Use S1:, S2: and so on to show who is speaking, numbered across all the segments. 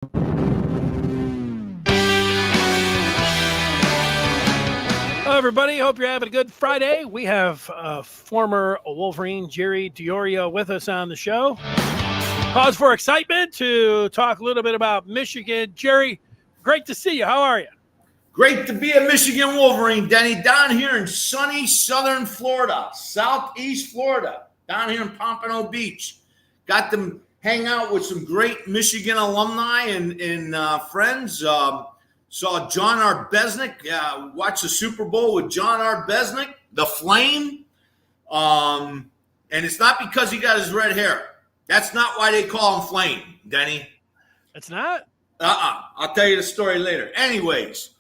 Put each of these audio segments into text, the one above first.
S1: Hello, everybody. Hope you're having a good Friday. We have former Wolverine Jerry Diorio with us on the show. Cause for excitement to talk a little bit about Michigan. Jerry, great to see you. How are you?
S2: Great to be a Michigan Wolverine, Denny, down here in sunny southern Florida, southeast Florida, down here in Pompano Beach. Got to hang out with some great Michigan alumni and friends. Saw John Arbesnick, watched the Super Bowl with John Arbesnick, the Flame. And it's not because he got his red hair. That's not why they call him Flame, Denny.
S1: It's not?
S2: I'll tell you the story later. Anyways,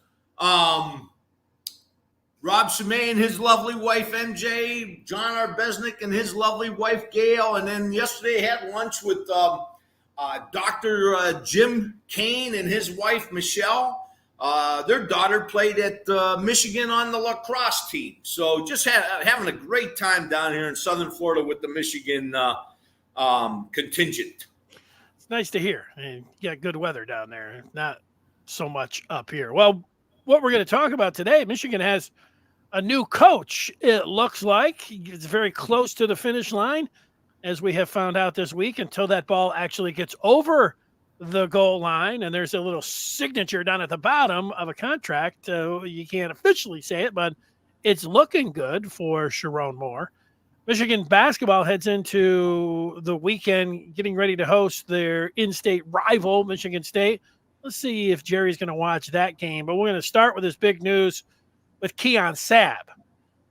S2: Rob Shimei and his lovely wife, MJ, John Arbesnick and his lovely wife, Gail. And then yesterday I had lunch with Dr. Jim Kane and his wife, Michelle. Their daughter played at Michigan on the lacrosse team. So just having a great time down here in southern Florida with the Michigan contingent.
S1: It's nice to hear. You got good weather down there, not so much up here. Well, what we're going to talk about today, Michigan has a new coach, it looks like. It's very close to the finish line, as we have found out this week, until that ball actually gets over the goal line, and there's a little signature down at the bottom of a contract. You can't officially say it, but it's looking good for Sherrone Moore. Michigan basketball heads into the weekend getting ready to host their in-state rival, Michigan State. Let's see if Jerry's going to watch that game, but we're going to start with this big news with Keon Sabb,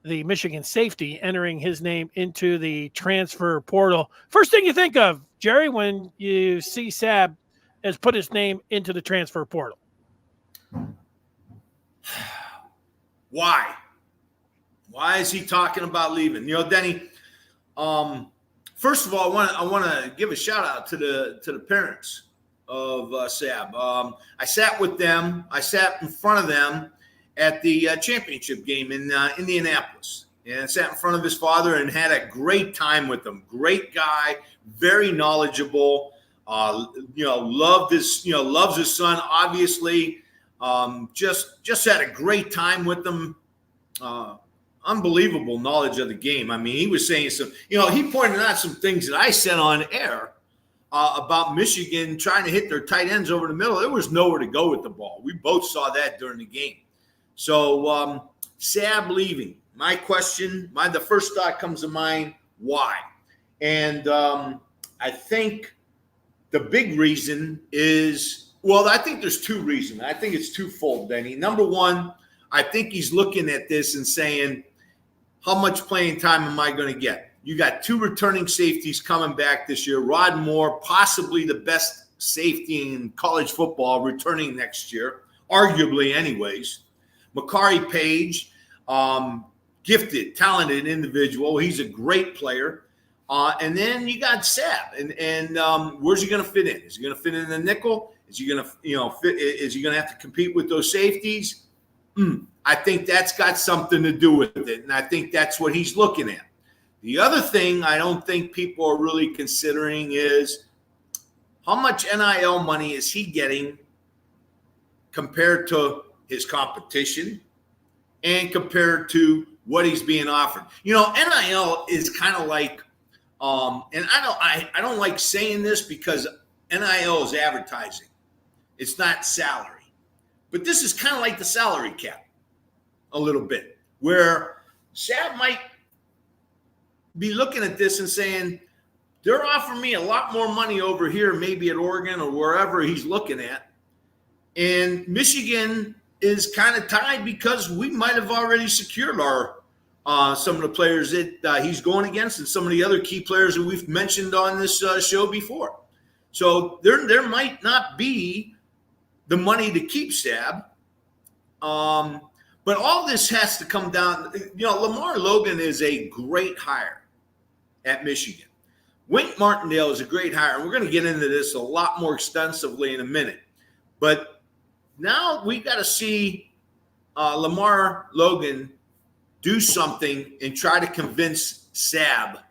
S1: the Michigan safety, entering his name into the transfer portal. First thing you think of, Jerry, when you see Sabb has put his name into the transfer portal?
S2: Why? Why is he talking about leaving? You know, Denny, first of all, I want to give a shout out to the parents of Sabb. I sat with them. I sat in front of them at the championship game in Indianapolis. And I sat in front of his father and had a great time with him. Great guy, very knowledgeable. Loves his son, obviously. Just had a great time with them. Unbelievable knowledge of the game. I mean, he was saying he pointed out some things that I said on air about Michigan trying to hit their tight ends over the middle. There was nowhere to go with the ball. We both saw that during the game. So Sabb leaving. My question, the first thought comes to mind, why? And I think the big reason is, I think there's two reasons. I think it's twofold, Benny. Number one, I think he's looking at this and saying, how much playing time am I going to get? You got two returning safeties coming back this year. Rod Moore, possibly the best safety in college football, returning next year, arguably anyways. Makari Page, gifted, talented individual. He's a great player. And then you got Sabb, and where's he going to fit in? Is he going to fit in the nickel? Is he going to Is he going to have to compete with those safeties? I think that's got something to do with it, and I think that's what he's looking at. The other thing I don't think people are really considering is how much NIL money is he getting compared to his competition and compared to what he's being offered. You know, NIL is kind of like, and I don't like saying this because NIL is advertising. It's not salary. But this is kind of like the salary cap a little bit, where Sabb might be looking at this and saying, they're offering me a lot more money over here, maybe at Oregon or wherever he's looking at. And Michigan is kind of tied because we might have already secured our some of the players that he's going against and some of the other key players that we've mentioned on this show before. So there might not be the money to keep Sabb. But all this has to come down. You know, LaMar Logan is a great hire at Michigan. Wink Martindale is a great hire. And we're going to get into this a lot more extensively in a minute. But now we got to see LaMar Logan do something and try to convince Sabb.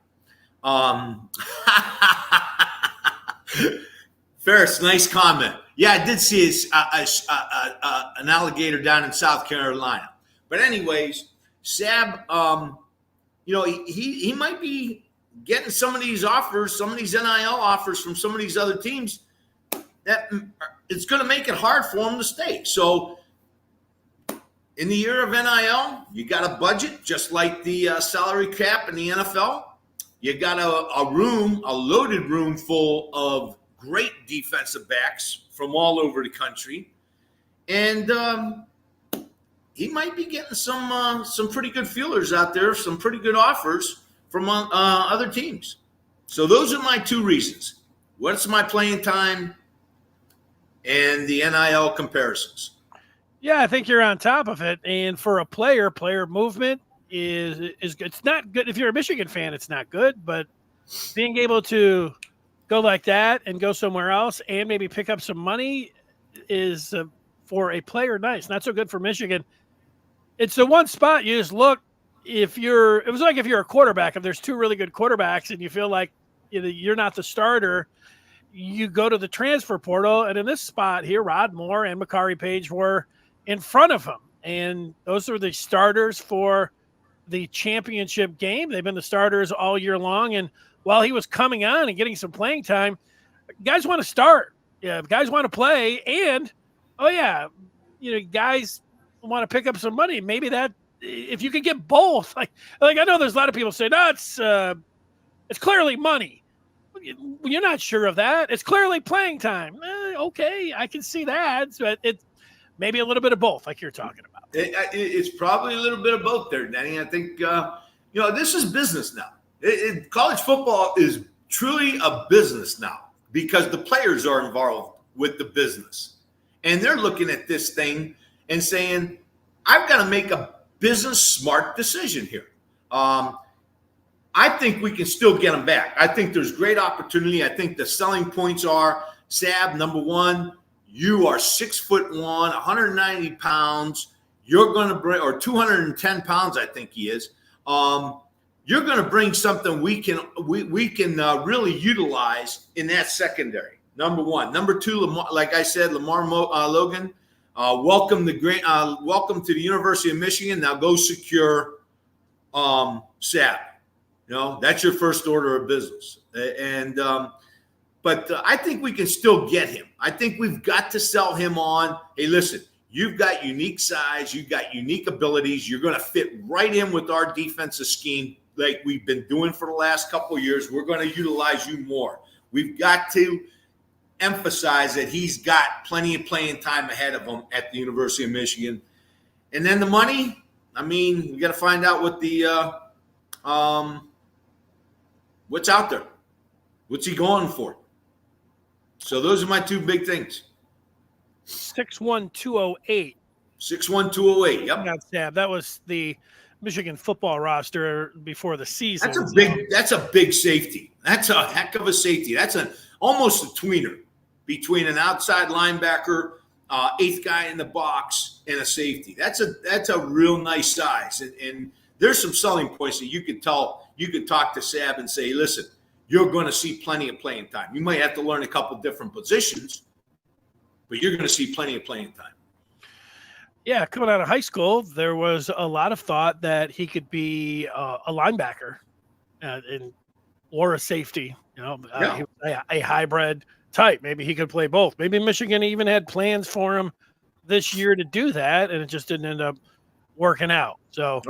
S2: Ferris, nice comment. Yeah, I did see an alligator down in South Carolina. But anyways, Sabb, he might be getting some of these offers, some of these NIL offers from some of these other teams that it's going to make it hard for him to stay. So in the year of NIL, you got a budget just like the salary cap in the NFL. You got a loaded room full of great defensive backs from all over the country. And he might be getting some pretty good feelers out there, some pretty good offers from other teams. So those are my two reasons. What's my playing time and the NIL comparisons?
S1: Yeah, I think you're on top of it. And for a player movement is it's not good. If you're a Michigan fan, it's not good. But being able to go like that and go somewhere else and maybe pick up some money is for a player nice. Not so good for Michigan. It's the one spot you just look. It was like if you're a quarterback, if there's two really good quarterbacks and you feel like you're not the starter, you go to the transfer portal. And in this spot here, Rod Moore and Makari Page were in front of him. And those are the starters for the championship game. They've been the starters all year long. And while he was coming on and getting some playing time, guys want to start. Yeah, guys want to play. And, guys want to pick up some money. Maybe that if you could get both, like I know there's a lot of people say, no, it's clearly money. You're not sure of that. It's clearly playing time. Okay, I can see that. But it's maybe a little bit of both, like you're talking about.
S2: It's probably a little bit of both there, Danny. I think, this is business now. College football is truly a business now because the players are involved with the business. And they're looking at this thing and saying, I've got to make a business smart decision here. I think we can still get them back. I think there's great opportunity. I think the selling points are, Sabb, number one, you are 6'1", 190 pounds. You're going to bring, or 210 pounds, I think he is. You're going to bring something we can really utilize in that secondary. Number one. Number two, like I said, LaMar Logan. Welcome to the University of Michigan. Now go secure Sabb. That's your first order of business. But I think we can still get him. I think we've got to sell him on, hey, listen, you've got unique size, you've got unique abilities, you're going to fit right in with our defensive scheme like we've been doing for the last couple of years. We're going to utilize you more. We've got to emphasize that he's got plenty of playing time ahead of him at the University of Michigan. And then the money, we got to find out what the what's out there. What's he going for? So those are my two big things.
S1: 61208.
S2: 61208. Yep.
S1: Sabb. That was the Michigan football roster before the season.
S2: That's a big safety. That's a heck of a safety. That's almost a tweener between an outside linebacker, eighth guy in the box, and a safety. That's a real nice size. And there's some selling points that you could talk to Sabb and say, listen, you're going to see plenty of playing time. You might have to learn a couple different positions, but you're going to see plenty of playing time.
S1: Yeah, coming out of high school, there was a lot of thought that he could be a linebacker or a safety. He was a hybrid type. Maybe he could play both. Maybe Michigan even had plans for him this year to do that, and it just didn't end up working out. So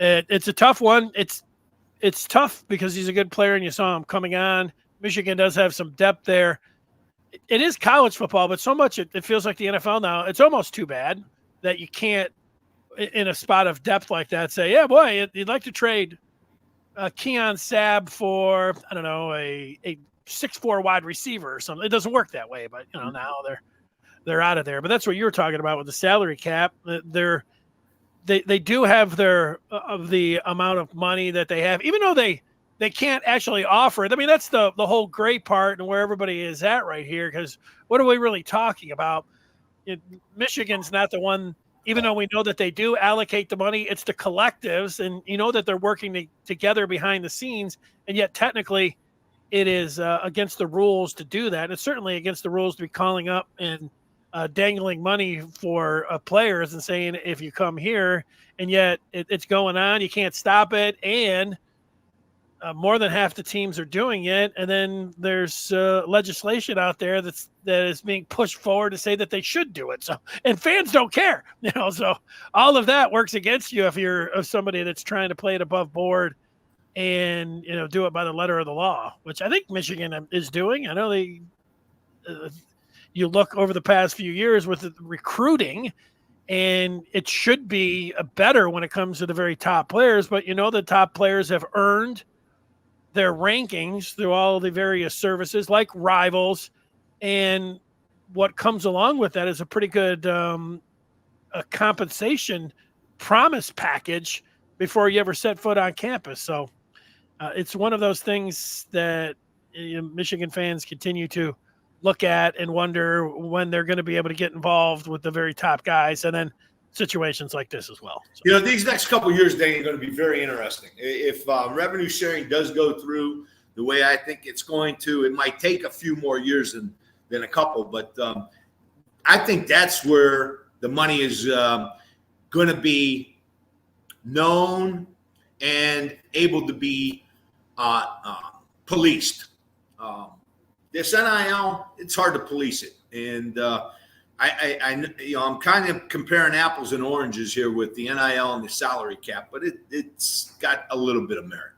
S1: it's a tough one. It's tough because he's a good player, and you saw him coming on. Michigan does have some depth there. It is college football, but so much it feels like the NFL now. It's almost too bad that you can't, in a spot of depth like that, say, yeah, boy, you'd like to trade Keon Sabb for, I don't know, a 6'4" wide receiver or something. It doesn't work that way, but now they're out of there. But that's what you were talking about with the salary cap. They do have the amount of money that they have, even though they can't actually offer it. That's the whole great part and where everybody is at right here, because what are we really talking about? Michigan's not the one, even though we know that they do allocate the money, it's the collectives, and that they're working together behind the scenes, and yet technically it is against the rules to do that. It's certainly against the rules to be calling up and dangling money for players and saying, if you come here, and yet it's going on, you can't stop it. And more than half the teams are doing it. And then there's legislation out there that is being pushed forward to say that they should do it. So, and fans don't care, so all of that works against you if you're somebody that's trying to play it above board and, do it by the letter of the law, which I think Michigan is doing. I know you look over the past few years with the recruiting, and it should be better when it comes to the very top players, but the top players have earned their rankings through all the various services like Rivals, and what comes along with that is a pretty good a compensation promise package before you ever set foot on campus. So it's one of those things that Michigan fans continue to look at and wonder when they're going to be able to get involved with the very top guys, and then situations like this as well.
S2: So, these next couple of years, Danny, are going to be very interesting. If revenue sharing does go through the way I think it's going to, it might take a few more years than a couple, but I think that's where the money is going to be known and able to be policed. This NIL, it's hard to police it, and I'm kind of comparing apples and oranges here with the NIL and the salary cap, but it's got a little bit of merit.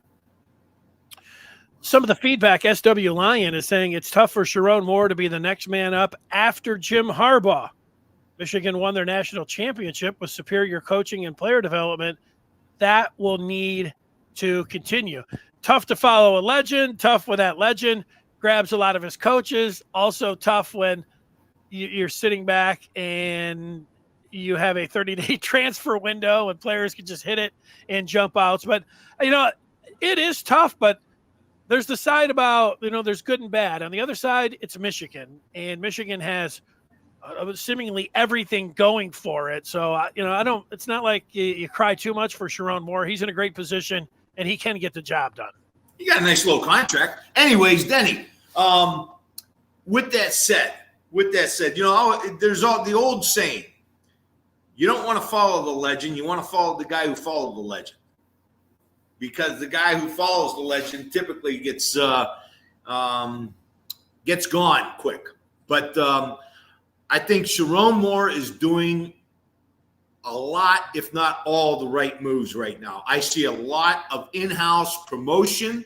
S1: Some of the feedback, SW Lyon is saying it's tough for Sherrone Moore to be the next man up after Jim Harbaugh. Michigan won their national championship with superior coaching and player development. That will need to continue. Tough to follow a legend, tough when that legend grabs a lot of his coaches. Also tough when you're sitting back and you have a 30-day transfer window and players can just hit it and jump outs. But, it is tough, but there's the side about, there's good and bad. On the other side, it's Michigan, and Michigan has seemingly everything going for it. So, it's not like you cry too much for Sherrone Moore. He's in a great position, and he can get the job done.
S2: You got a nice little contract. Anyways, Denny, with that said, there's the old saying, you don't want to follow the legend. You want to follow the guy who followed the legend, because the guy who follows the legend typically gets gone quick. But I think Sherrone Moore is doing a lot, if not all, the right moves right now. I see a lot of in-house promotion.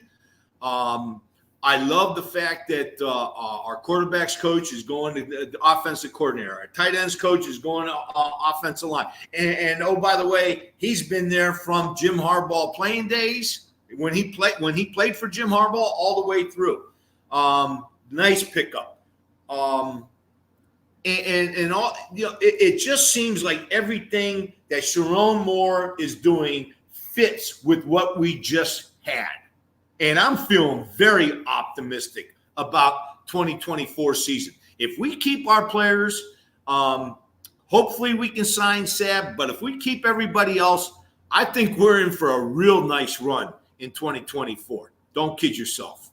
S2: I love the fact that our quarterbacks coach is going to the offensive coordinator. Our tight ends coach is going to offensive line. And oh, by the way, he's been there from Jim Harbaugh playing days when he played for Jim Harbaugh all the way through. Nice pickup. And all, it just seems like everything that Sherrone Moore is doing fits with what we just had. And I'm feeling very optimistic about 2024 season. If we keep our players, hopefully we can sign Sabb. But if we keep everybody else, I think we're in for a real nice run in 2024. Don't kid yourself.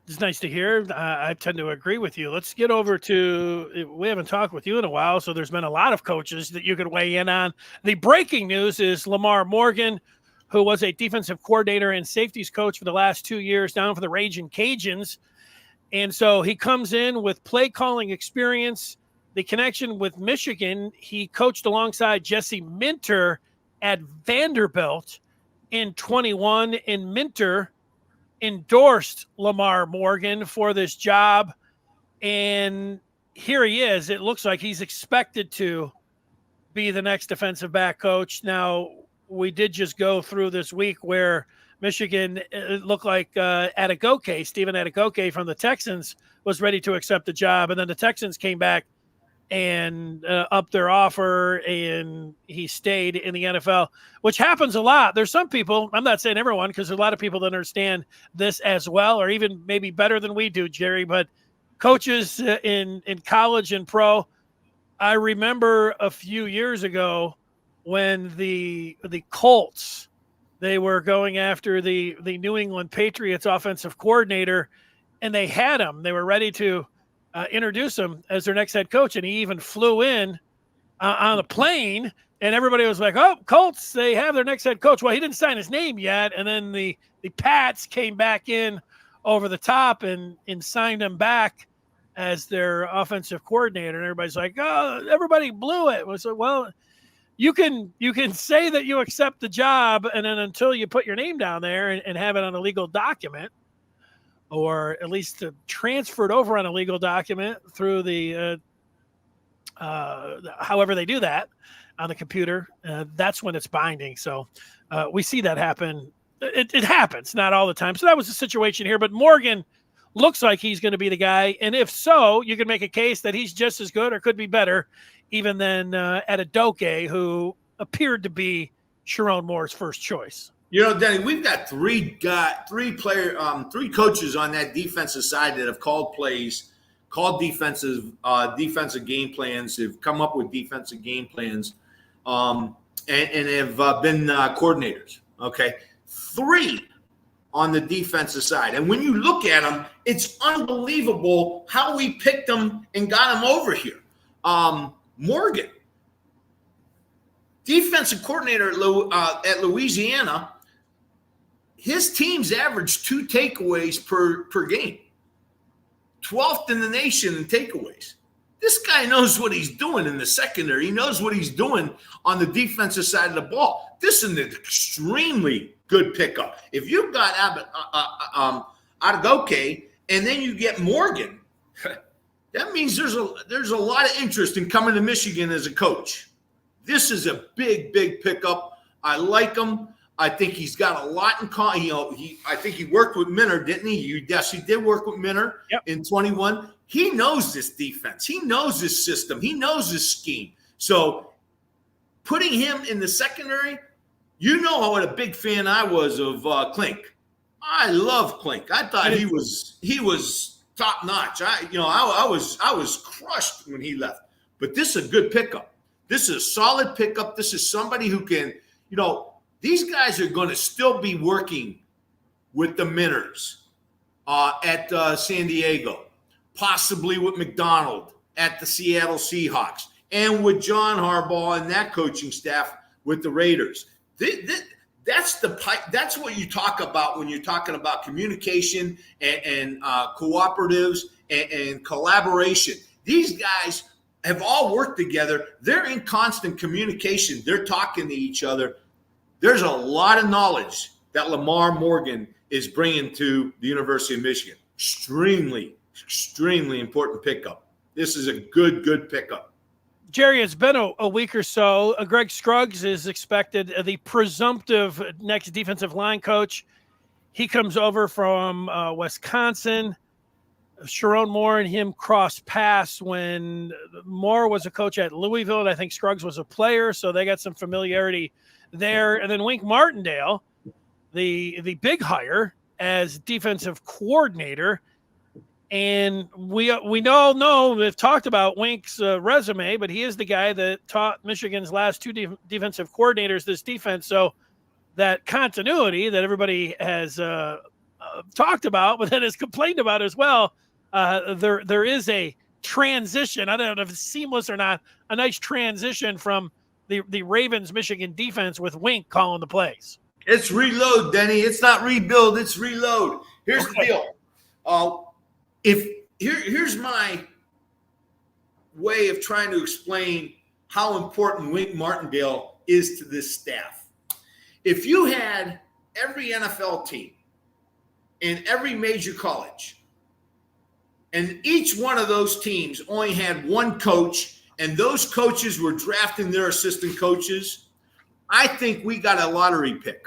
S1: It's nice to hear. I tend to agree with you. Let's get over to, we haven't talked with you in a while, so there's been a lot of coaches that you could weigh in on. The breaking news is LaMar Morgan, who was a defensive coordinator and safeties coach for the last 2 years down for the Ragin' Cajuns. And so he comes in with play calling experience, the connection with Michigan. He coached alongside Jesse Minter at Vanderbilt in 21, and Minter endorsed LaMar Morgan for this job. And here he is. It looks like he's expected to be the next defensive back coach. Now, we did just go through this week where Michigan, it looked like Stephen Adegoke from the Texans was ready to accept the job. And then the Texans came back and upped their offer, and he stayed in the NFL, which happens a lot. There's some people, I'm not saying everyone, because there's a lot of people that understand this as well, or even maybe better than we do, Jerry, but coaches in college and pro, I remember a few years ago when the Colts they were going after the New England Patriots offensive coordinator, and they had him. They were ready to introduce him as their next head coach, and he even flew in on a plane, and everybody was like, oh, Colts, they have their next head coach. Well, he didn't sign his name yet, and then the Pats came back in over the top and signed him back as their offensive coordinator, and everybody's like, oh, everybody blew it. So, well, you can say that you accept the job, and then until you put your name down there and have it on a legal document, or at least transferred over on a legal document through the however they do that on the computer, that's when it's binding. So we see that happen. It happens, not all the time. So that was the situation here. But Morgan looks like he's going to be the guy. And if so, you can make a case that he's just as good or could be better even than Adedoke, who appeared to be Sherrone Moore's first choice.
S2: You know, Denny, we've got three coaches on that defensive side that have called plays, called defensive game plans, have come up with defensive game plans, and have been coordinators. Okay, 3 on the defensive side, and when you look at them, it's unbelievable how we picked them and got them over here. Morgan, defensive coordinator at Louisiana, his teams average 2 takeaways per game. 12th in the nation in takeaways. This guy knows what he's doing in the secondary. He knows what he's doing on the defensive side of the ball. This is an extremely good pickup. If you've got Adedoke and then you get Morgan, that means there's a lot of interest in coming to Michigan as a coach. This is a big pickup. I like him. I think he's got a lot in common. You know, I think he worked with Minner, didn't he? Yes, he did work with Minner in 21. He knows this defense. He knows this system. He knows this scheme. So putting him in the secondary, you know what a big fan I was of Klink. I love Klink. I thought he was top notch. I was crushed when he left. But this is a good pickup. This is a solid pickup. This is somebody who can, these guys are going to still be working with the Minners at San Diego, possibly with McDonald at the Seattle Seahawks, and with John Harbaugh and that coaching staff with the Raiders. That's what you talk about when you're talking about communication and cooperatives and collaboration. These guys have all worked together. They're in constant communication. They're talking to each other. There's a lot of knowledge that LaMar Morgan is bringing to the University of Michigan. Extremely, extremely important pickup. This is a good pickup.
S1: Jerry, it's been a week or so. Greg Scruggs is expected, the presumptive next defensive line coach. He comes over from Wisconsin. Sherrone Moore and him crossed paths when Moore was a coach at Louisville, and I think Scruggs was a player, so they got some familiarity there. And then Wink Martindale, the big hire as defensive coordinator. And we all know, we've talked about Wink's resume, but he is the guy that taught Michigan's last 2 defensive coordinators this defense. So that continuity that everybody has talked about, but then has complained about as well, there is a transition. I don't know if it's seamless or not, a nice transition from the Ravens Michigan defense with Wink calling the plays.
S2: It's reload, Denny. It's not rebuild. It's reload. Here's the deal. Here's my way of trying to explain how important Wink Martindale is to this staff. If you had every NFL team in every major college, and each one of those teams only had one coach, and those coaches were drafting their assistant coaches, I think we got a lottery pick.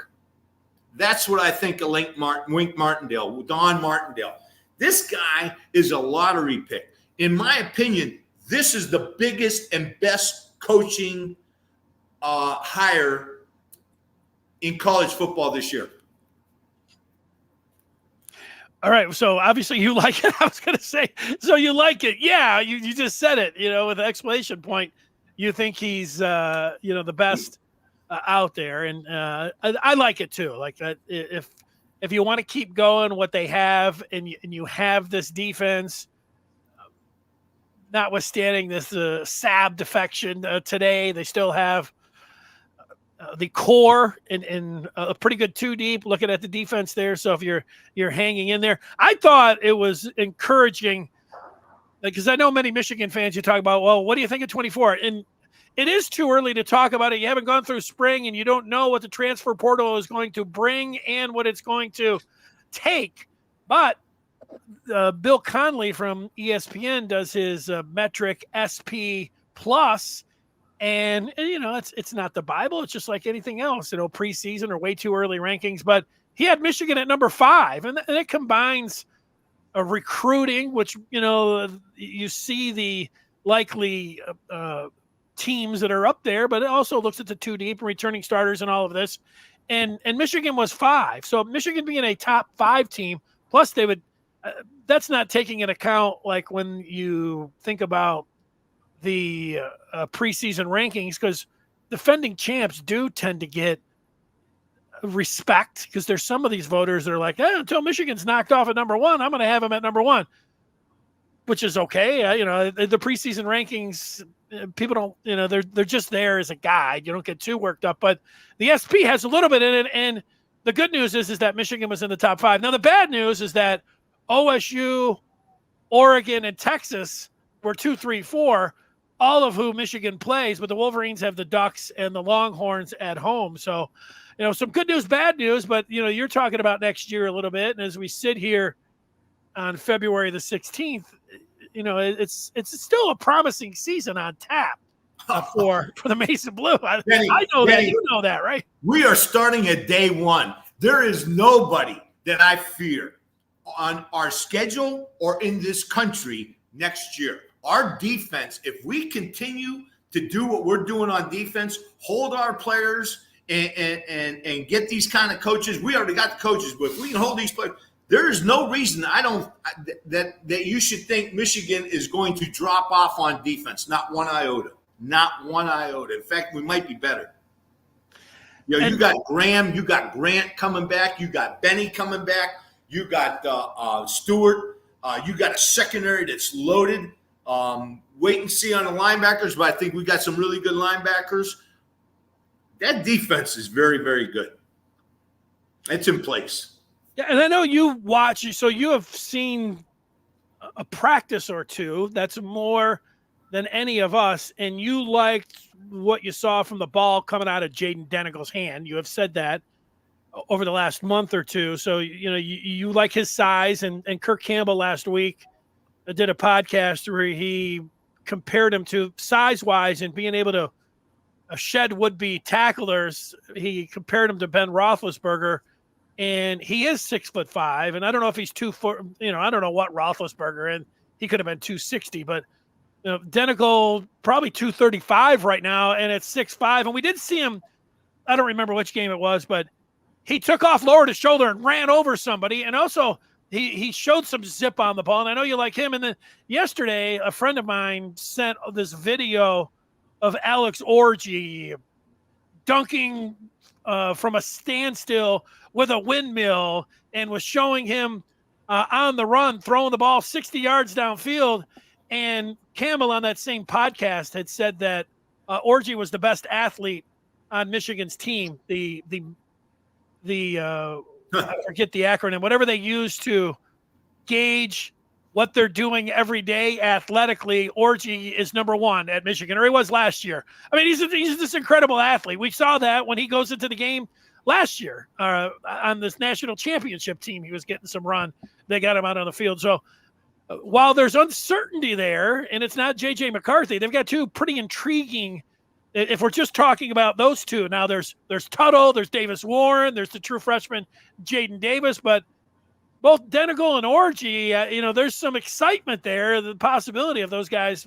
S2: That's what I think of Wink Martindale, Don Martindale. This guy is a lottery pick. In my opinion, this is the biggest and best coaching hire in college football this year.
S1: All right, so obviously you like it. I was going to say, so you like it. Yeah, you just said it, with an exclamation point. You think he's, the best out there, and I like it too. Like if you want to keep going what they have, and you have this defense, notwithstanding this Sabb defection today, they still have the core and a pretty good two deep. Looking at the defense there, so if you're hanging in there, I thought it was encouraging because I know many Michigan fans. You talk about, well, what do you think of 24? And it is too early to talk about it. You haven't gone through spring, and you don't know what the transfer portal is going to bring and what it's going to take. But Bill Conley from ESPN does his metric SP plus, and it's not the Bible. It's just like anything else, preseason or way too early rankings. But he had Michigan at number 5, and it combines recruiting, which you see the likely teams that are up there, but it also looks at the two deep and returning starters and all of this. And Michigan was 5, so Michigan being a top 5 team, plus they would. That's not taking into account like when you think about the preseason rankings, because defending champs do tend to get respect because there's some of these voters that are like, until Michigan's knocked off at number 1, I'm going to have them at number 1, which is okay. The preseason rankings, people don't, they're just there as a guide. You don't get too worked up, but the SP has a little bit in it. And the good news is that Michigan was in the top 5. Now, the bad news is that OSU, Oregon, and Texas were 2, 3, 4, all of who Michigan plays, but the Wolverines have the Ducks and the Longhorns at home. So, some good news, bad news, but, you're talking about next year a little bit. And as we sit here on February the 16th, it's still a promising season on tap for the Mason Blue. I know that. You know that, right?
S2: We are starting at day 1. There is nobody that I fear on our schedule or in this country next year. Our defense, if we continue to do what we're doing on defense, hold our players and get these kind of coaches. We already got the coaches, but if we can hold these players, there is no reason that you should think Michigan is going to drop off on defense. Not one iota. Not one iota. In fact, we might be better. You got Graham, you got Grant coming back, you got Benny coming back. You got Stewart. You got a secondary that's loaded. Wait and see on the linebackers, but I think we got some really good linebackers. That defense is very, very good. It's in place.
S1: Yeah, and I know you watch, so you have seen a practice or two. That's more than any of us, and you liked what you saw from the ball coming out of Jaden Denigle's hand. You have said that over the last month or two. So, you like his size, and Kirk Campbell last week did a podcast where he compared him to size-wise and being able to shed would-be tacklers. He compared him to Ben Roethlisberger, and he is 6'5", and I don't know if he's 2'4", I don't know what Roethlisberger, and he could have been 260, but Denigle probably 235 right now, and it's 6'5", and we did see him, I don't remember which game it was, but he took off, lowered his shoulder, and ran over somebody. And also, he showed some zip on the ball. And I know you like him. And then yesterday, a friend of mine sent this video of Alex Orji dunking from a standstill with a windmill and was showing him on the run, throwing the ball 60 yards downfield. And Campbell on that same podcast had said that Orji was the best athlete on Michigan's team. I forget the acronym, whatever they use to gauge what they're doing every day athletically. Orji is number 1 at Michigan, or he was last year. I mean, he's this incredible athlete. We saw that when he goes into the game last year on this national championship team. He was getting some run. They got him out on the field. So while there's uncertainty there, and it's not J.J. McCarthy, they've got 2 pretty intriguing. If we're just talking about those 2, now there's Tuttle, there's Davis Warren, there's the true freshman Jaden Davis, but both Denigle and Orji, there's some excitement there, the possibility of those guys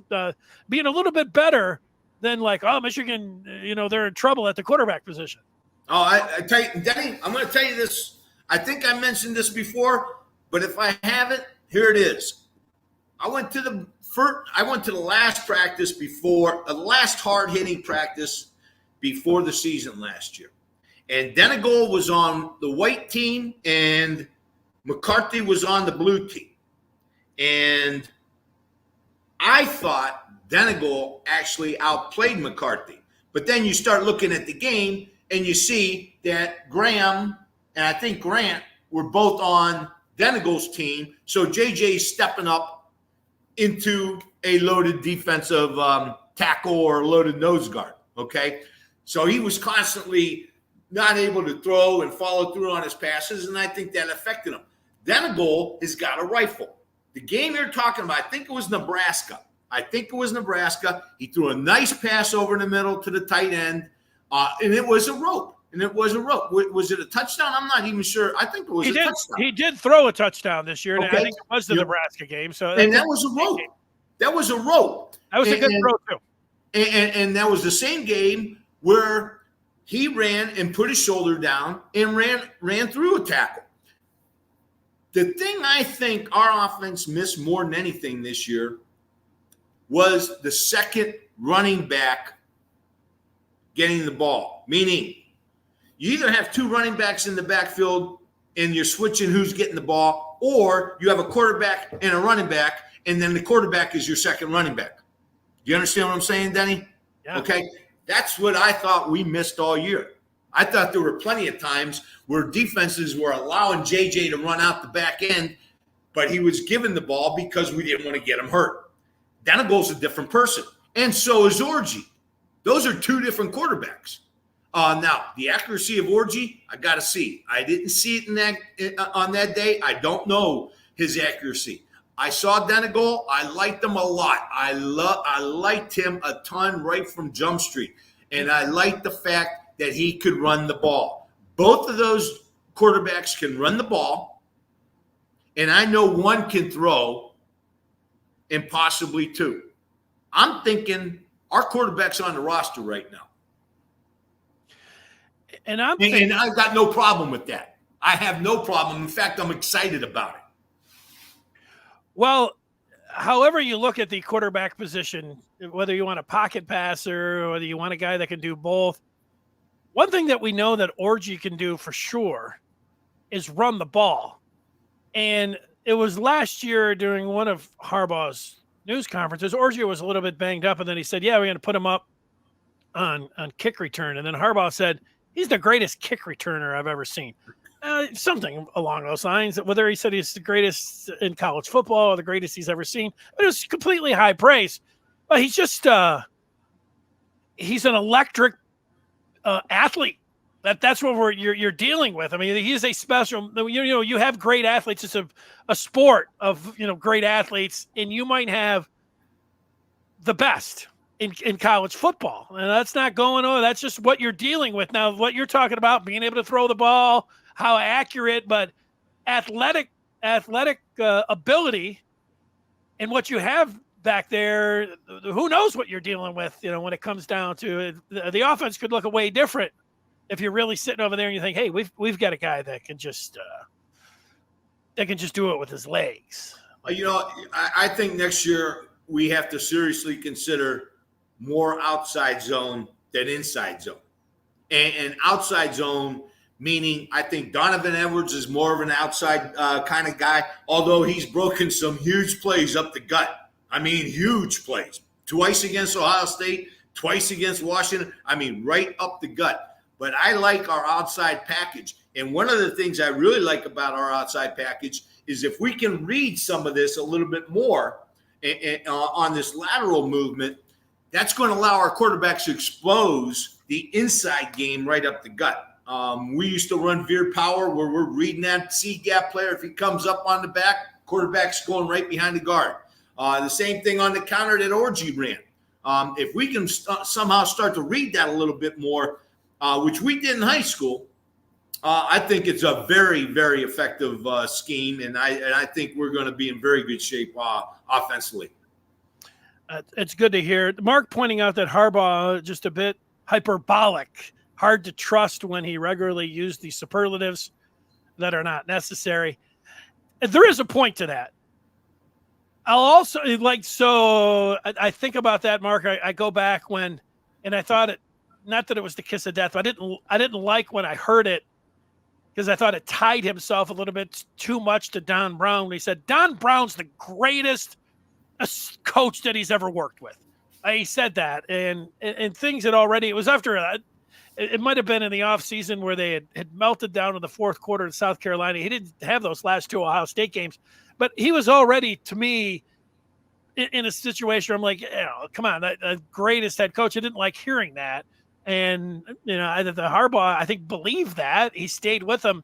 S1: being a little bit better than Michigan, they're in trouble at the quarterback position.
S2: Oh, I tell you, Denny, I'm going to tell you this. I think I mentioned this before, but if I haven't, here it is. I went to the last practice before the last hard hitting practice before the season last year. And Denigol was on the white team and McCarthy was on the blue team. And I thought Denigol actually outplayed McCarthy. But then you start looking at the game and you see that Graham and I think Grant were both on Denigol's team. So JJ's stepping up into a loaded defensive tackle or loaded nose guard, okay? So he was constantly not able to throw and follow through on his passes, and I think that affected him. Denigol has got a rifle. The game you're talking about, I think it was Nebraska. He threw a nice pass over in the middle to the tight end, and it was a rope. Was it a touchdown? I'm not even sure. I think it was a touchdown.
S1: He did throw a touchdown this year, and
S2: okay.
S1: I think it was the Nebraska game. So
S2: and that was a rope. That was a rope.
S1: That was a good throw, too.
S2: And that was the same game where he ran and put his shoulder down and ran through a tackle. The thing I think our offense missed more than anything this year was the second running back getting the ball, meaning you either have two running backs in the backfield and you're switching who's getting the ball, or you have a quarterback and a running back, and then the quarterback is your second running back. Do you understand what I'm saying, Denny?
S1: Yeah.
S2: Okay. That's what I thought we missed all year. I thought there were plenty of times where defenses were allowing JJ to run out the back end, but he was given the ball because we didn't want to get him hurt. Denigol's a different person, and so is Orji. Those are two different quarterbacks. Now, the accuracy of Orji, I got to see. I didn't see it on that day. I don't know his accuracy. I saw Denigol. I liked him a lot. I liked him a ton right from Jump Street, and I liked the fact that he could run the ball. Both of those quarterbacks can run the ball, and I know one can throw and possibly two. I'm thinking our quarterback's on the roster right now. And I've got no problem with that. I have no problem. In fact, I'm excited about it.
S1: Well, however you look at the quarterback position, whether you want a pocket passer or whether you want a guy that can do both, one thing that we know that Orji can do for sure is run the ball. And it was last year during one of Harbaugh's news conferences, Orji was a little bit banged up, and then he said, yeah, we're going to put him up on kick return. And then Harbaugh said, he's the greatest kick returner I've ever seen. Something along those lines, whether he said he's the greatest in college football or the greatest he's ever seen. But it was completely high praise. But he's just he's an electric athlete. That's what you're dealing with. I mean, he's a special. You have great athletes. It's a sport of great athletes, and you might have the best in college football, and that's not going on. That's just what you're dealing with now. What you're talking about, being able to throw the ball, how accurate, but athletic ability, and what you have back there. Who knows what you're dealing with? When it comes down to it, the offense could look way different if you're really sitting over there and you think, hey, we've got a guy that can just do it with his legs.
S2: I think next year we have to seriously consider more outside zone than inside zone. And outside zone, meaning I think Donovan Edwards is more of an outside kind of guy, although he's broken some huge plays up the gut. I mean, huge plays. Twice against Ohio State, twice against Washington. I mean, right up the gut. But I like our outside package. And one of the things I really like about our outside package is if we can read some of this a little bit more on this lateral movement, that's going to allow our quarterbacks to expose the inside game right up the gut. We used to run veer power where we're reading that C-gap player. If he comes up on the back, quarterback's going right behind the guard. The same thing on the counter that Orji ran. If we can somehow start to read that a little bit more, which we did in high school, I think it's a very, very effective scheme, and I think we're going to be in very good shape offensively.
S1: It's good to hear. Mark pointing out that Harbaugh just a bit hyperbolic, hard to trust when he regularly used the superlatives that are not necessary. And there is a point to that. I'll also I think about that, Mark. I go back and I thought not that it was the kiss of death, but I didn't like when I heard it because I thought it tied himself a little bit too much to Don Brown. He said, Don Brown's the greatest coach that he's ever worked with. He said that, and things had already, it was after it might have been in the offseason where they had melted down in the fourth quarter in South Carolina. He didn't have those last 2 Ohio State games, but he was already, to me, in a situation where I'm like, come on, the greatest head coach. I didn't like hearing that. And, the Harbaugh, I think, believed that. He stayed with them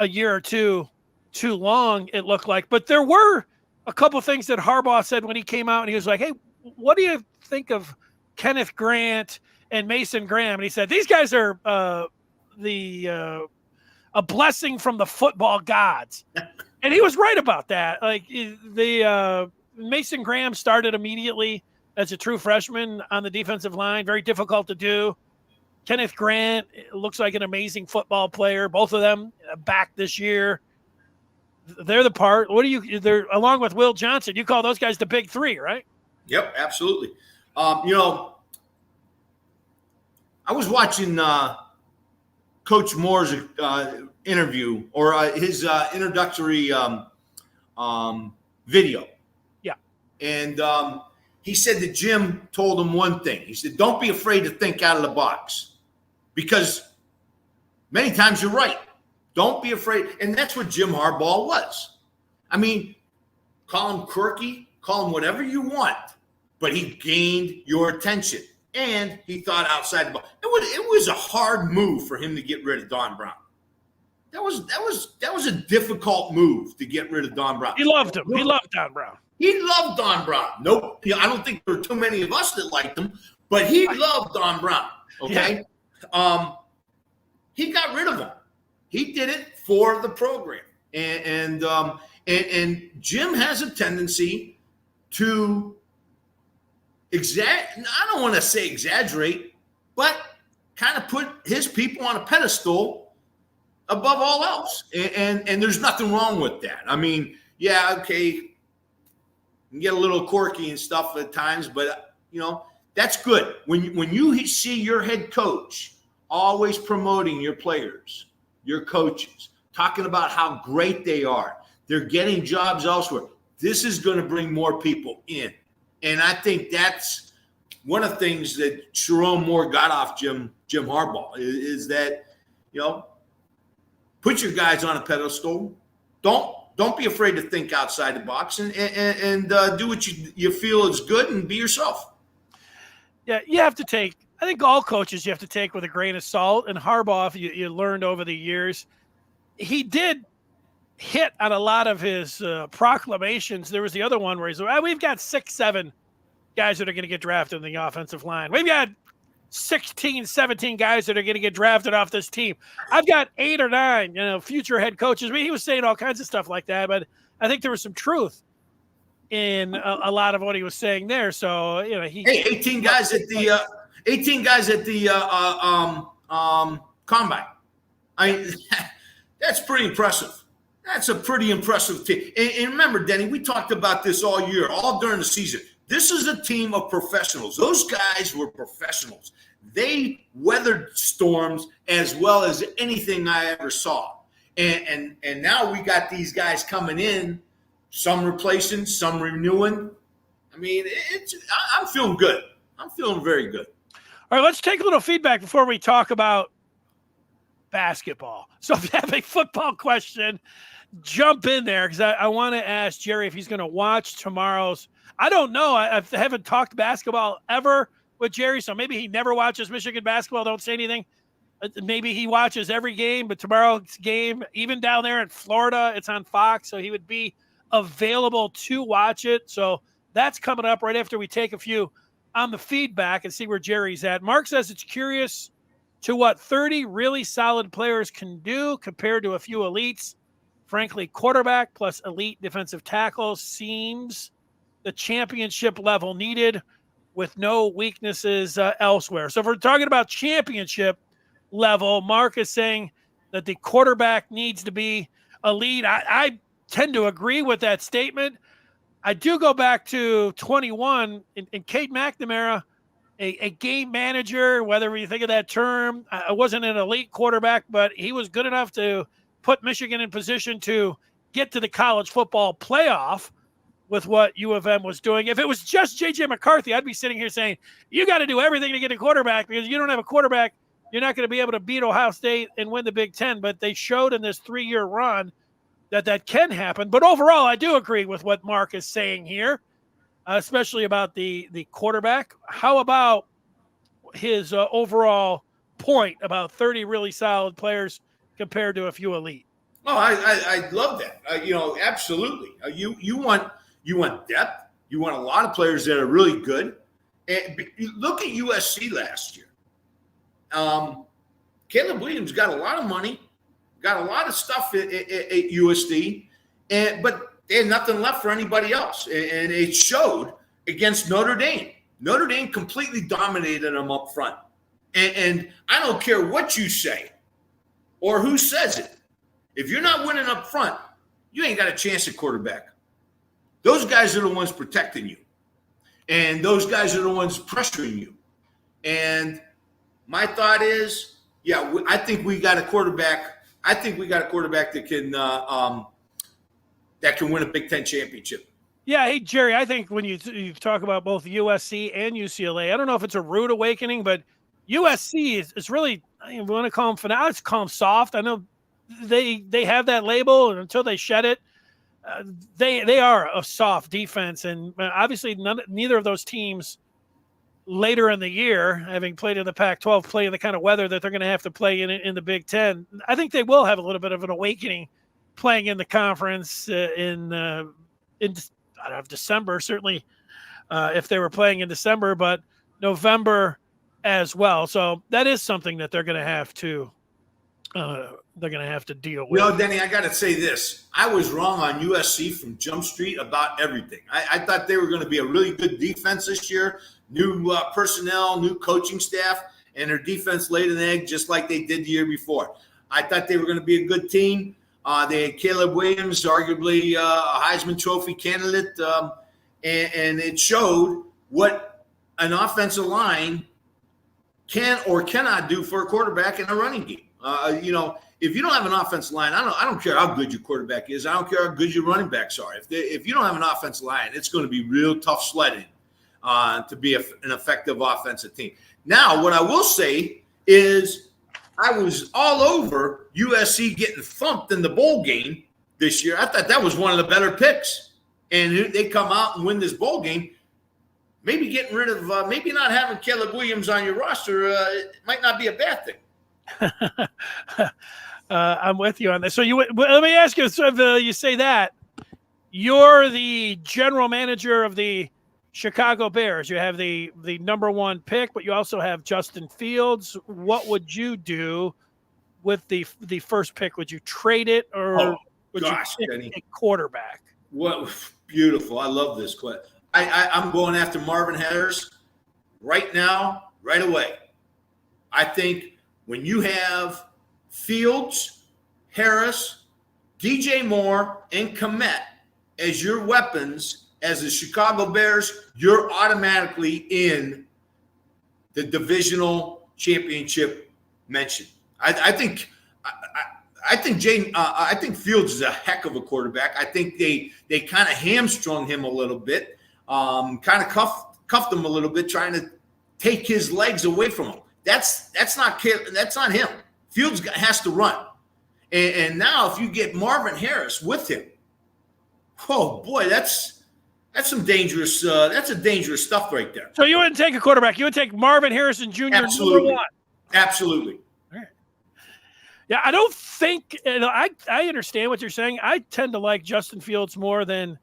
S1: a year or two too long, it looked like. But there were a couple of things that Harbaugh said when he came out, and he was like, hey, what do you think of Kenneth Grant and Mason Graham? And he said, these guys are a blessing from the football gods. And he was right about that. Like Mason Graham started immediately as a true freshman on the defensive line. Very difficult to do. Kenneth Grant looks like an amazing football player. Both of them back this year. They're the part. They're along with Will Johnson. You call those guys the big three, right?
S2: Yep, absolutely. I was watching Coach Moore's interview or his introductory video.
S1: Yeah.
S2: And he said that Jim told him one thing. He said, don't be afraid to think out of the box, because many times you're right. Don't be afraid. And that's what Jim Harbaugh was. I mean, call him quirky, call him whatever you want, but he gained your attention. And he thought outside the box. It was a hard move for him to get rid of Don Brown. That was a difficult move to get rid of Don Brown.
S1: He loved him. He loved Don Brown.
S2: He loved Don Brown. Nope. I don't think there were too many of us that liked him, but he loved Don Brown. Okay. Yeah. He got rid of him. He did it for the program. And Jim has a tendency to I don't want to say exaggerate, but kind of put his people on a pedestal above all else. And there's nothing wrong with that. I mean, yeah, okay, you can get a little quirky and stuff at times, but, that's good. When you see your head coach always promoting your players, your coaches, talking about how great they are, they're getting jobs elsewhere, this is going to bring more people in. And I think that's one of the things that Sherrone Moore got off Jim Harbaugh is that, put your guys on a pedestal. Don't be afraid to think outside the box and do what you feel is good and be yourself.
S1: Yeah, you have to take – I think all coaches you have to take with a grain of salt. And Harbaugh, you learned over the years, he did hit on a lot of his proclamations. There was the other one where he's like, we've got 6-7 guys that are going to get drafted in the offensive line. We've got 16, 17 guys that are going to get drafted off this team. I've got 8 or 9, future head coaches. I mean, he was saying all kinds of stuff like that, but I think there was some truth in a lot of what he was saying there. So,
S2: 18 guys at the 18 guys at the combine. That's pretty impressive. That's a pretty impressive team. And remember, Denny, we talked about this all year, all during the season. This is a team of professionals. Those guys were professionals. They weathered storms as well as anything I ever saw. And now we got these guys coming in, some replacing, some renewing. I mean, I'm feeling good. I'm feeling very good.
S1: All right, let's take a little feedback before we talk about basketball. So if you have a football question, jump in there, because I want to ask Jerry if he's going to watch tomorrow's. I don't know. I haven't talked basketball ever with Jerry, so maybe he never watches Michigan basketball. Don't say anything. Maybe he watches every game, but tomorrow's game, even down there in Florida, it's on Fox, so he would be available to watch it. So that's coming up right after we take a few on the feedback and see where Jerry's at. Mark says it's curious to what 30 really solid players can do compared to a few elites. Frankly, quarterback plus elite defensive tackles seems the championship level needed with no weaknesses elsewhere. So if we're talking about championship level, Mark is saying that the quarterback needs to be elite. I tend to agree with that statement. I do go back to 21 in Kate McNamara a game manager, whether you think of that term. I wasn't an elite quarterback, but he was good enough to put Michigan in position to get to the college football playoff with what U of M was doing. If it was just J.J. McCarthy, I'd be sitting here saying, you got to do everything to get a quarterback, because you don't have a quarterback, you're not going to be able to beat Ohio State and win the Big Ten. But they showed in this 3-year run that can happen. But overall, I do agree with what Mark is saying here, especially about the quarterback. How about his overall point about 30 really solid players compared to a few elite?
S2: Oh, I love that. Absolutely. You want depth. You want a lot of players that are really good. And look at USC last year. Caleb Williams got a lot of money, got a lot of stuff at USD, but they had nothing left for anybody else. And it showed against Notre Dame. Notre Dame completely dominated them up front. And I don't care what you say or who says it. If you're not winning up front, you ain't got a chance at quarterback. Those guys are the ones protecting you. And those guys are the ones pressuring you. And my thought is, I think we got a quarterback. I think we got a quarterback that can win a Big Ten championship.
S1: Yeah, hey, Jerry, I think when you talk about both USC and UCLA, I don't know if it's a rude awakening, but USC is really, I want to call them fanatics, let's call them soft. I know they have that label, and until they shed it, they are a soft defense. And obviously neither of those teams later in the year, having played in the Pac-12, play in the kind of weather that they're going to have to play in the Big Ten. I think they will have a little bit of an awakening playing in the conference in December, certainly if they were playing in December, but November as well. So that is something that they're going to have to deal with.
S2: Denny, I got to say this. I was wrong on USC from Jump Street about everything. I thought they were going to be a really good defense this year. New personnel, new coaching staff, and their defense laid an egg just like they did the year before. I thought they were going to be a good team. They had Caleb Williams, arguably a Heisman Trophy candidate, and it showed what an offensive line can or cannot do for a quarterback in a running game. If you don't have an offensive line, I don't care how good your quarterback is. I don't care how good your running backs are. If you don't have an offensive line, it's going to be real tough sledding to be an effective offensive team. Now, what I will say is I was all over USC getting thumped in the bowl game this year. I thought that was one of the better picks. And they come out and win this bowl game. Maybe getting rid of maybe not having Caleb Williams on your roster it might not be a bad thing.
S1: I'm with you on this. So let me ask you, you say that you're the general manager of the Chicago Bears. You have the number one pick, but you also have Justin Fields. What would you do with the first pick? Would you trade it, or would you pick a quarterback?
S2: What beautiful. I love this question. I'm going after Marvin Harris right now, right away. I think when you have Fields, Harris, DJ Moore, and Kmet as your weapons as the Chicago Bears, you're automatically in the divisional championship mention. I think Fields is a heck of a quarterback. I think they kind of hamstrung him a little bit, kind of cuffed him a little bit, trying to take his legs away from him. That's not him. Fields has to run, and now if you get Marvin Harris with him, oh boy, that's some dangerous. That's a dangerous stuff right there.
S1: So you wouldn't take a quarterback. You would take Marvin Harrison Jr.
S2: Absolutely.
S1: Number one.
S2: Absolutely.
S1: All right. Yeah, I don't think I understand what you're saying. I tend to like Justin Fields more than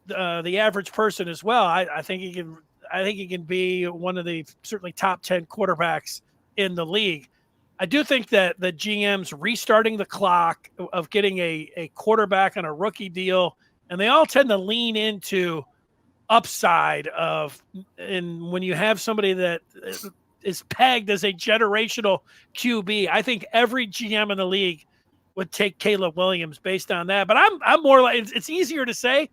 S1: the average person as well. I think he can be one of the certainly top 10 quarterbacks in the league. I do think that the GM's restarting the clock of getting a quarterback on a rookie deal, and they all tend to lean into upside and when you have somebody that is pegged as a generational QB, I think every GM in the league would take Caleb Williams based on that. But I'm more like, it's easier to say.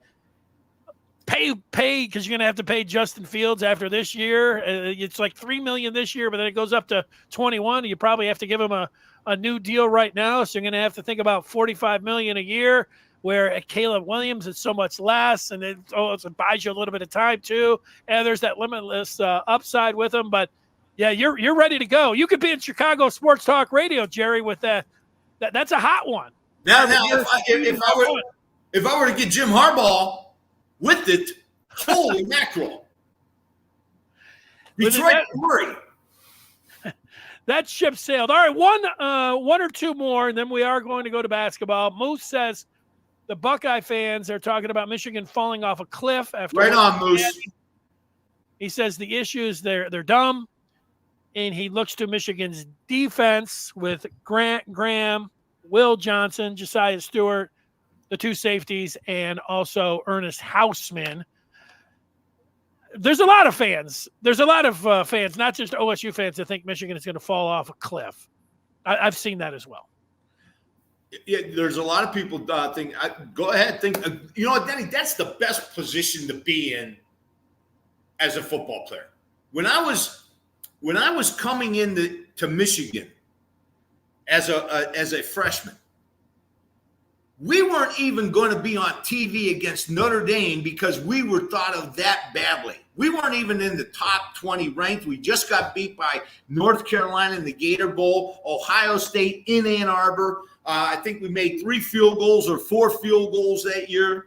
S1: pay because you're going to have to pay Justin Fields after this year. It's like $3 million this year, but then it goes up to 21. You probably have to give him a new deal right now, so you're going to have to think about $45 million a year. Where at Caleb Williams it's so much less, and it buys you a little bit of time too. And there's that limitless upside with him. But yeah, you're ready to go. You could be in Chicago Sports Talk Radio, Jerry, with that. That's a hot one.
S2: Now if I were to get Jim Harbaugh with it, holy mackerel! Detroit, worry.
S1: That ship sailed. All right, one or two more, and then we are going to go to basketball. Moose says the Buckeye fans are talking about Michigan falling off a cliff after.
S2: Right on, Moose.
S1: He says the issues they're dumb, and he looks to Michigan's defense with Grant Graham, Will Johnson, Josiah Stewart, the two safeties, and also Ernest Hausman. There's a lot of fans. There's a lot of fans, not just OSU fans, that think Michigan is going to fall off a cliff. I've seen that as well.
S2: Yeah, there's a lot of people think. Go ahead, think. You know what, Denny? That's the best position to be in as a football player. When I was coming into Michigan as a freshman, we weren't even going to be on TV against Notre Dame because we were thought of that badly. We weren't even in the top 20 ranked. We just got beat by North Carolina in the Gator Bowl, Ohio State in Ann Arbor. I think we made 3 field goals or 4 field goals that year.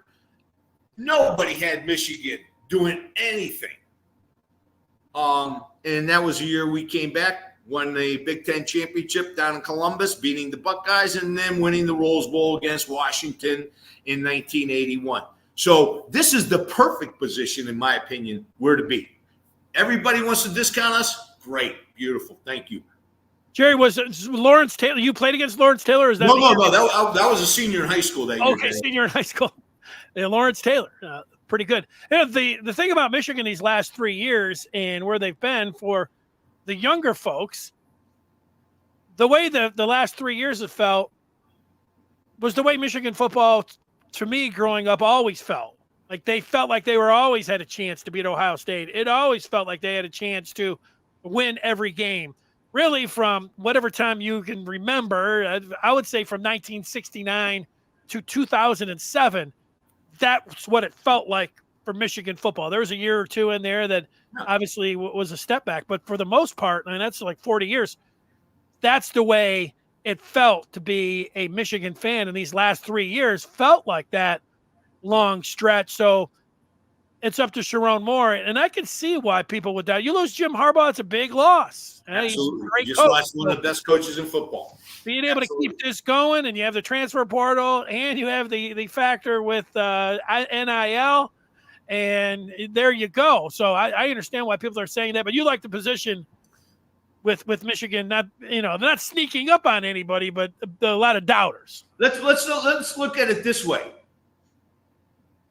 S2: Nobody had Michigan doing anything. And that was the year we came back, won the Big Ten championship down in Columbus, beating the Buckeyes, and then winning the Rose Bowl against Washington in 1981. So this is the perfect position, in my opinion, where to be. Everybody wants to discount us? Great. Beautiful. Thank you.
S1: Jerry, was Lawrence Taylor? You played against Lawrence Taylor? Or is that
S2: No. That was a senior in high school that year.
S1: Okay, senior in high school. Yeah, Lawrence Taylor. Pretty good. You know, the thing about Michigan these last 3 years and where they've been for the younger folks, the way the last 3 years have felt was the way Michigan football, to me, growing up, always felt. Like they felt like they always had a chance to beat Ohio State. It always felt like they had a chance to win every game. Really, from whatever time you can remember, I would say from 1969 to 2007, that's what it felt like for Michigan football. There was a year or two in there that obviously was a step back, but for the most part, and that's like 40 years, that's the way it felt to be a Michigan fan. And these last 3 years felt like that long stretch. So it's up to Sherrone Moore, and I can see why people would doubt. You lose Jim Harbaugh, it's a big loss.
S2: Absolutely. You just lost one of the best coaches in football.
S1: Being able to keep this going, and you have the transfer portal, and you have the factor with NIL, and there you go. So I understand why people are saying that, but you like the position with Michigan, not sneaking up on anybody, but a lot of doubters.
S2: Let's look at it this way.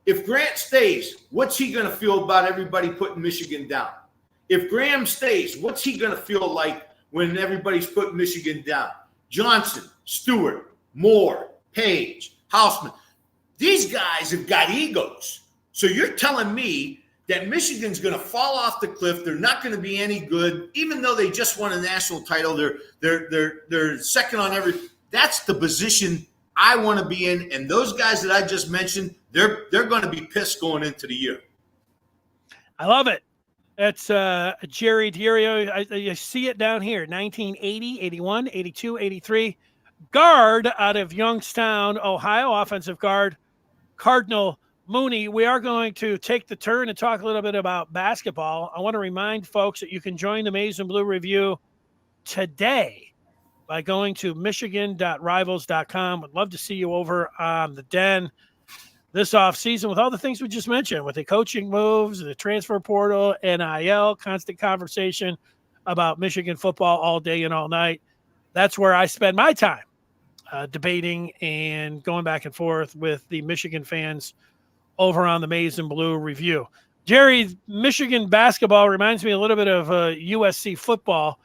S2: If Grant stays, what's he going to feel about everybody putting Michigan down? If Graham stays, what's he going to feel like when everybody's putting Michigan down? Johnson, Stewart, Moore, Page, Hausman. These guys have got egos. So you're telling me that Michigan's going to fall off the cliff. They're not going to be any good, even though they just won a national title. They're second on every. That's the position I want to be in. And those guys that I just mentioned, they're going to be pissed going into the year.
S1: I love it. That's Jerry Diorio. You see it down here, 1980, 81, 82, 83. Guard out of Youngstown, Ohio, offensive guard, Cardinal Mooney. We are going to take the turn and talk a little bit about basketball. I want to remind folks that you can join the Maize and Blue Review today by going to michigan.rivals.com. Would love to see you over on the Den this offseason with all the things we just mentioned, with the coaching moves, the transfer portal, NIL, constant conversation about Michigan football all day and all night. That's where I spend my time debating and going back and forth with the Michigan fans over on the Maize and Blue Review. Jerry, Michigan basketball reminds me a little bit of USC football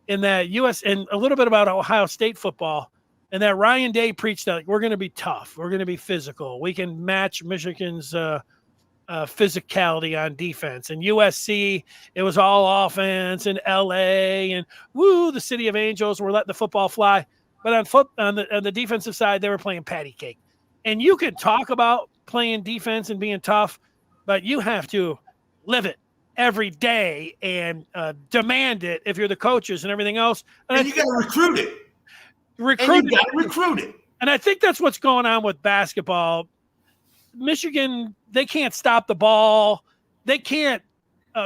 S1: in that and a little bit about Ohio State football. And that Ryan Day preached that we're going to be tough. We're going to be physical. We can match Michigan's physicality on defense. And USC, it was all offense, and LA, and woo, the city of angels were letting the football fly. But on the defensive side, they were playing patty cake. And you can talk about playing defense and being tough, but you have to live it every day and demand it if you're the coaches and everything else.
S2: And you got to recruit it. Recruit it.
S1: And I think that's what's going on with basketball. Michigan, they can't stop the ball. They can't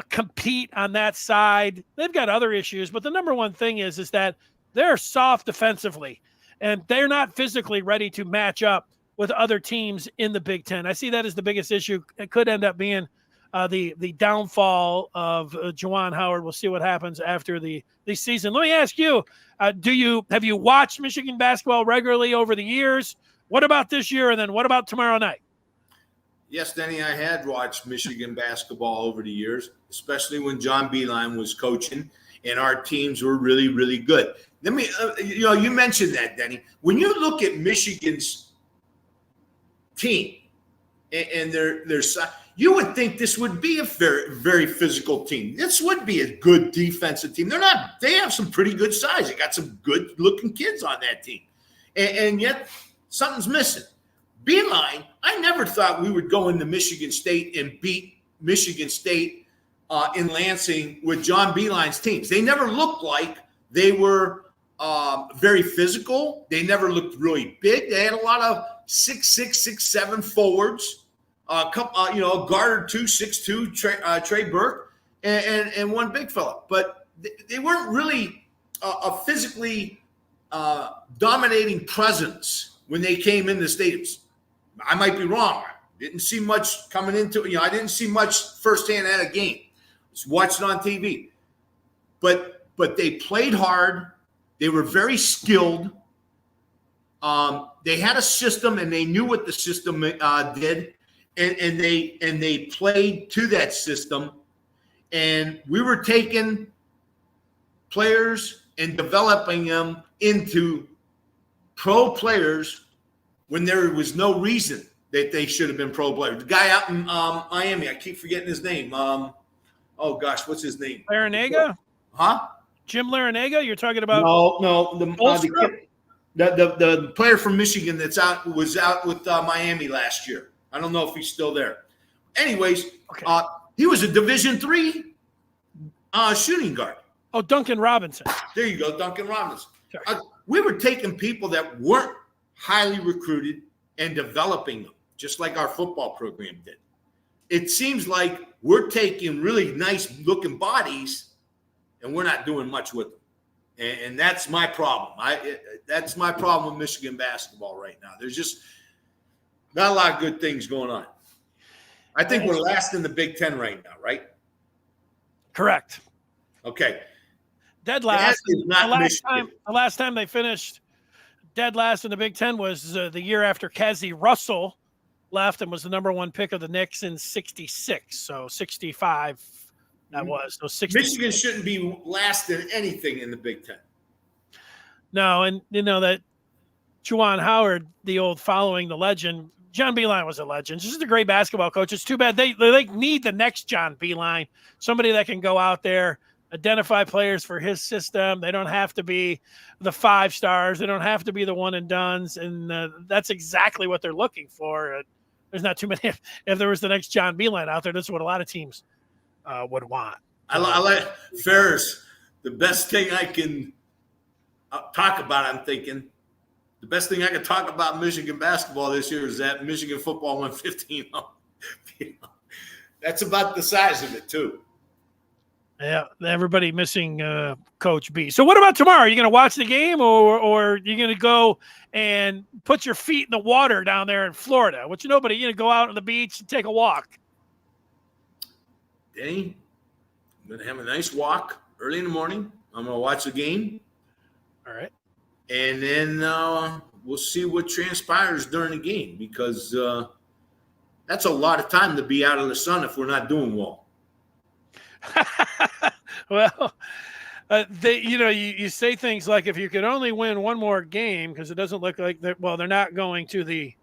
S1: compete on that side. They've got other issues, but the number one thing is that they're soft defensively, and they're not physically ready to match up with other teams in the Big Ten. I see that as the biggest issue. It could end up being the downfall of Juwan Howard. We'll see what happens after the season. Let me ask you, have you watched Michigan basketball regularly over the years? What about this year, and then what about tomorrow night?
S2: Yes, Denny, I had watched Michigan basketball over the years, especially when John Beilein was coaching, and our teams were really, really good. Let me, you mentioned that, Denny. When you look at Michigan's team and their size, you would think this would be a very, very physical team. This would be a good defensive team. They have some pretty good size. They got some good looking kids on that team. And yet something's missing. Beilein, I never thought we would go into Michigan State and beat Michigan State in Lansing with John Beilein's teams. They never looked like they were very physical. They never looked really big. They had a lot of 6'6", 6'7" forwards. A guard or two, 6'2", Trey Burke, and one big fella. But they weren't really a physically dominating presence when they came into stadiums. I might be wrong. Didn't see much coming into it. I didn't see much firsthand at a game. Just watched it on TV. But they played hard. They were very skilled. They had a system, and they knew what the system did. And they played to that system, and we were taking players and developing them into pro players when there was no reason that they should have been pro players. The guy out in Miami, I keep forgetting his name. What's his name?
S1: Larinaga?
S2: Huh?
S1: Jim Larinaga? You're talking about?
S2: No. The player from Michigan was out with Miami last year. I don't know if he's still there. Anyways, okay. He was a Division III shooting guard.
S1: Oh, Duncan Robinson.
S2: There you go, Duncan Robinson. We were taking people that weren't highly recruited and developing them, just like our football program did. It seems like we're taking really nice-looking bodies, and we're not doing much with them. And that's my problem. That's my problem with Michigan basketball right now. There's just not a lot of good things going on. I think we're last in the Big Ten right now, right?
S1: Correct.
S2: Okay.
S1: Dead last. The last time they finished dead last in the Big Ten was the year after Kazzie Russell left and was the number one pick of the Knicks in 66. So 65 that was. So 66.
S2: Michigan shouldn't be last in anything in the Big Ten. No,
S1: and that Juwan Howard, the old following the legend, John Beilein was a legend. This is a great basketball coach. It's too bad they need the next John Beilein, somebody that can go out there, identify players for his system. They don't have to be the 5 stars. They don't have to be the one and dones. And that's exactly what they're looking for. There's not too many. If there was the next John Beilein out there, this is what a lot of teams would want.
S2: I like Ferris. The best thing I can talk about, I'm thinking, the best thing I can talk about Michigan basketball this year is that Michigan football went 15-0. That's about the size of it, too.
S1: Yeah, everybody missing Coach B. So what about tomorrow? Are you going to watch the game, or are you going to go and put your feet in the water down there in Florida? Are you going to go out on the beach and take a walk?
S2: Danny, I'm going to have a nice walk early in the morning. I'm going to watch the game.
S1: All right.
S2: And then we'll see what transpires during the game, because that's a lot of time to be out of the sun if we're not doing well.
S1: Well, you say things like, if you could only win one more game, because it doesn't look like they're not going to the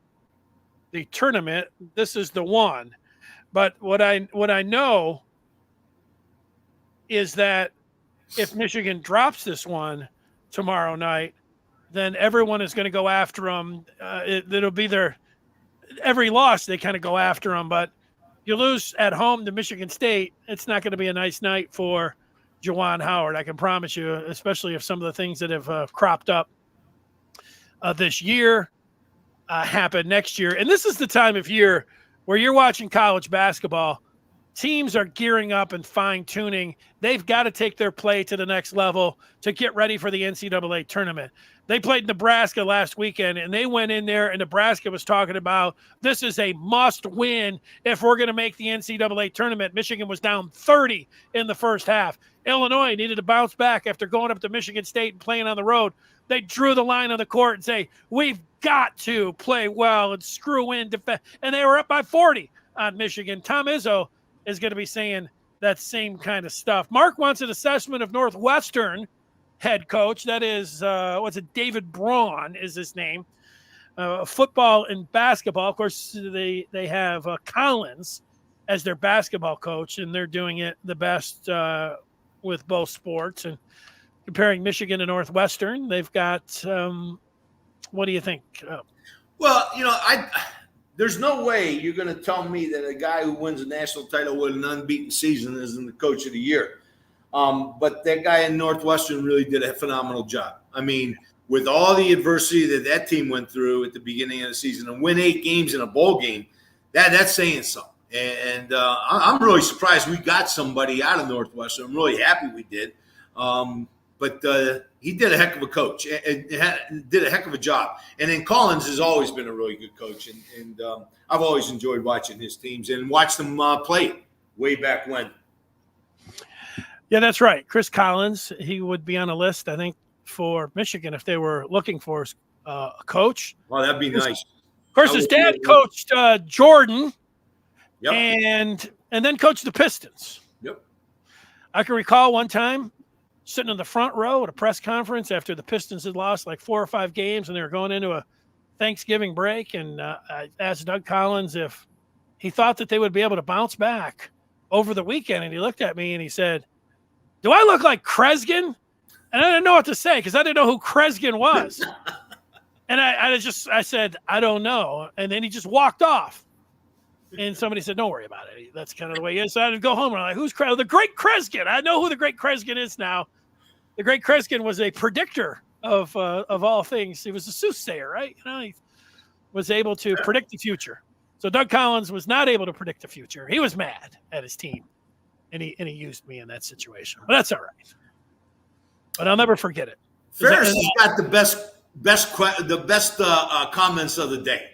S1: tournament. This is the one. But what I know is that if Michigan drops this one tomorrow night, then everyone is going to go after them. It'll be every loss they kind of go after them. But you lose at home to Michigan State, it's not going to be a nice night for Juwan Howard. I can promise you, especially if some of the things that have cropped up this year happen next year. And this is the time of year where you're watching college basketball. Teams are gearing up and fine-tuning. They've got to take their play to the next level to get ready for the NCAA tournament. They played Nebraska last weekend, and they went in there, and Nebraska was talking about this is a must-win if we're going to make the NCAA tournament. Michigan was down 30 in the first half. Illinois needed to bounce back after going up to Michigan State and playing on the road. They drew the line on the court and say, we've got to play well and screw in defense. And they were up by 40 on Michigan. Tom Izzo is going to be saying that same kind of stuff. Mark wants an assessment of Northwestern head coach. That is, David Braun is his name. Football and basketball. Of course, they have Collins as their basketball coach, and they're doing it the best with both sports. And comparing Michigan and Northwestern, they've got, what do you think?
S2: Well, there's no way you're going to tell me that a guy who wins a national title with an unbeaten season isn't the coach of the year. But that guy in Northwestern really did a phenomenal job. I mean, with all the adversity that team went through at the beginning of the season and win 8 games in a bowl game, that's saying something. And I'm really surprised we got somebody out of Northwestern. I'm really happy we did. But he did a heck of a coach and did a heck of a job. And then Collins has always been a really good coach. And I've always enjoyed watching his teams and watched them play way back when.
S1: Yeah, that's right. Chris Collins, he would be on a list, I think, for Michigan if they were looking for a coach.
S2: Oh, that'd be nice.
S1: Of course, his dad coached Jordan.
S2: Yep.
S1: And then coached the Pistons.
S2: Yep.
S1: I can recall one time sitting in the front row at a press conference after the Pistons had lost like 4 or 5 games and they were going into a Thanksgiving break. And I asked Doug Collins if he thought that they would be able to bounce back over the weekend. And he looked at me and he said, do I look like Kresgen? And I didn't know what to say because I didn't know who Kresgen was. And I said, I don't know. And then he just walked off. And somebody said, don't worry about it. That's kind of the way he is. So I had to go home and I'm like, who's the great Kresgen? I know who the great Kresgen is now. The great Kresgen was a predictor of all things. He was a soothsayer, right? He was able to predict the future. So Doug Collins was not able to predict the future. He was mad at his team, and he used me in that situation. But that's all right. But I'll never forget it.
S2: Ferris has got the best comments of the day.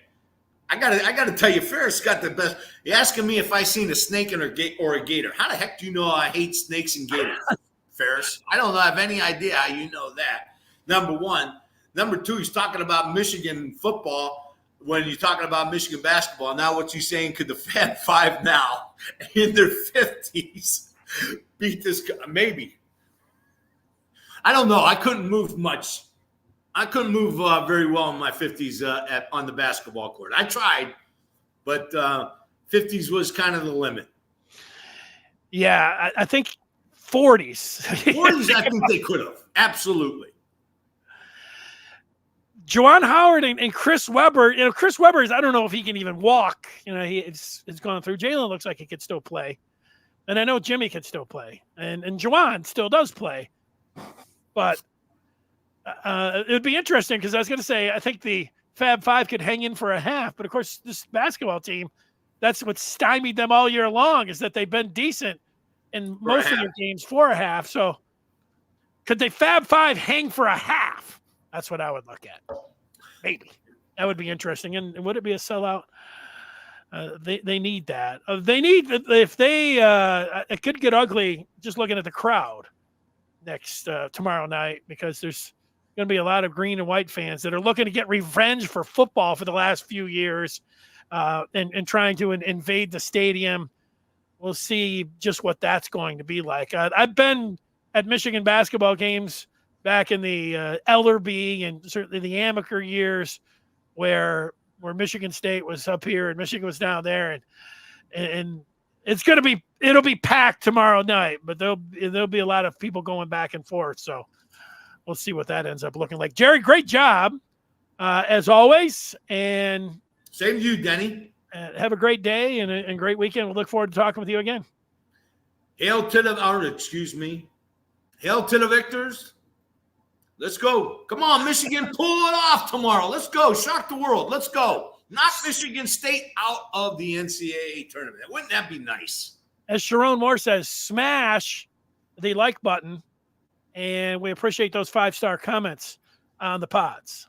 S2: I gotta tell you, Ferris got the best. You're asking me if I seen a snake or a gator. How the heck do you know I hate snakes and gators, Ferris? I don't have any idea how you know that. Number one. Number two, he's talking about Michigan football when you're talking about Michigan basketball. Now what's he saying? Could the Fab Five now in their 50s beat this guy? Maybe. I don't know. I couldn't move much. I couldn't move very well in my 50s on the basketball court. I tried, but 50s was kind of the limit.
S1: Yeah, I think 40s.
S2: 40s, I think they could have. Absolutely.
S1: Juwan Howard and Chris Webber. Chris Webber I don't know if he can even walk. It's gone through. Jalen looks like he could still play. And I know Jimmy could still play. And Juwan still does play. But it would be interesting because I was going to say, I think the Fab Five could hang in for a half. But, of course, this basketball team, that's what stymied them all year long is that they've been decent in most of their games for a half. So could they Fab Five hang for a half? That's what I would look at. Maybe. That would be interesting. And would it be a sellout? They need that. It could get ugly just looking at the crowd tomorrow night because there's going to be a lot of green and white fans that are looking to get revenge for football for the last few years and trying to invade the stadium. We'll see just what that's going to be like. I've been at Michigan basketball games back in the Ellerby and certainly the Amaker years where Michigan State was up here and Michigan was down there. And it'll be packed tomorrow night, but there'll be a lot of people going back and forth. So we'll see what that ends up looking like. Jerry, great job as always, and
S2: same to you, Denny.
S1: Have a great day and a great weekend. We'll look forward to talking with you again.
S2: Hail to the victors. Let's go. Come on, Michigan, pull it off tomorrow. Let's go. Shock the world. Let's go. Knock Michigan State out of the NCAA tournament. Wouldn't that be nice?
S1: As Sherrone Moore says, smash the like button, and we appreciate those 5-star comments on the pods.